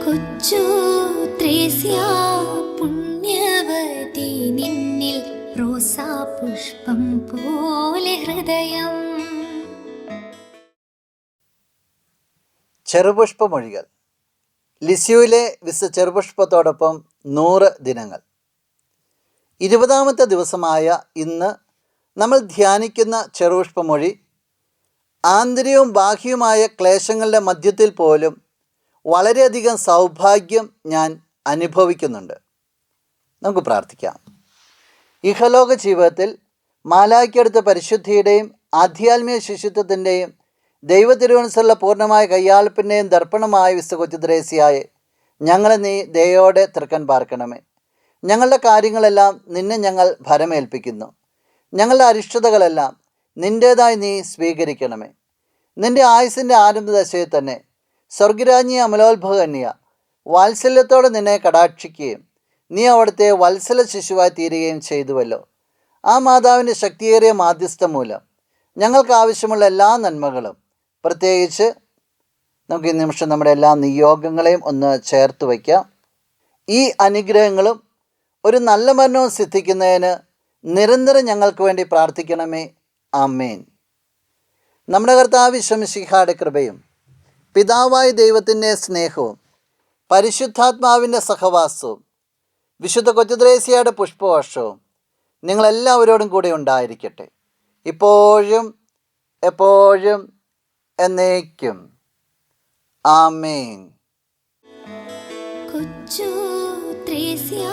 കൊച്ചു ത്രേസ്യ പുണ്യവതി നിന്നിൽ റോസാപുഷ്പം പോലെ ഹൃദയം. ചെറുപുഷ്പമൊഴികൾ. ലിസ്യുവിലെ ചെറുപുഷ്പത്തോടൊപ്പം 100 ദിനങ്ങൾ. 20ാമത്തെ ദിവസമായ ഇന്ന് നമ്മൾ ധ്യാനിക്കുന്ന ചെറുപുഷ്പമൊഴി, ആന്തരികവും ബാഹ്യവുമായ ക്ലേശങ്ങളുടെ മധ്യത്തിൽ പോലും വളരെയധികം സൗഭാഗ്യം ഞാൻ അനുഭവിക്കുന്നുണ്ട്. നമുക്ക് പ്രാർത്ഥിക്കാം. ഇഹലോക ജീവിതത്തിൽ മാലാഖയ്ക്കടുത്ത പരിശുദ്ധിയുടെയും ആധ്യാത്മിക ശിശുത്വത്തിൻ്റെയും ദൈവത്തിരുവനുസരിച്ചുള്ള പൂർണ്ണമായ കയ്യാൾപ്പിൻ്റെയും ദർപ്പണമായ വിശുദ്ധ കൊച്ചു ത്രേസ്യയെ ഞങ്ങളെ നീ ദയോടെ തൃക്കൺ പാർക്കണമേ. ഞങ്ങളുടെ കാര്യങ്ങളെല്ലാം നിന്നെ ഞങ്ങൾ ഭരമേൽപ്പിക്കുന്നു. ഞങ്ങളുടെ അരിഷ്ടതകളെല്ലാം നിൻ്റേതായി നീ സ്വീകരിക്കണമേ. നിൻ്റെ ആയുസ്സിൻ്റെ ആരംഭദശയിൽ തന്നെ സ്വർഗരാജ്ഞി അമലോത്ഭവകന്യ വാത്സല്യത്തോടെ നിന്നെ കടാക്ഷിക്കുകയും നീ അവിടുത്തെ വത്സല ശിശുവായി തീരുകയും ചെയ്തുവല്ലോ. ആ മാതാവിൻ്റെ ശക്തിയേറിയ മാധ്യസ്ഥം മൂലം ഞങ്ങൾക്ക് ആവശ്യമുള്ള എല്ലാ നന്മകളും, പ്രത്യേകിച്ച് നമുക്ക് ഈ നിമിഷം നമ്മുടെ എല്ലാ നിയോഗങ്ങളെയും ഒന്ന് ചേർത്ത് വയ്ക്കാം. ഈ അനുഗ്രഹങ്ങളും ഒരു നല്ല മരണവും സിദ്ധിക്കുന്നതിന് നിരന്തരം ഞങ്ങൾക്ക് വേണ്ടി പ്രാർത്ഥിക്കണമേ. ആമേൻ. നമ്മുടെ കർത്താവ് ഈശോ മിശിഹായുടെ കൃപയും പിതാവായ ദൈവത്തിൻ്റെ സ്നേഹവും പരിശുദ്ധാത്മാവിൻ്റെ സഹവാസവും വിശുദ്ധ കൊച്ചു ത്രേസ്യയുടെ പുഷ്പവർഷവും നിങ്ങളെല്ലാവരോടും കൂടെ ഉണ്ടായിരിക്കട്ടെ, ഇപ്പോഴും എപ്പോഴും എന്നേക്കും. ആമേൻ. കൊച്ചു ത്രേസ്യ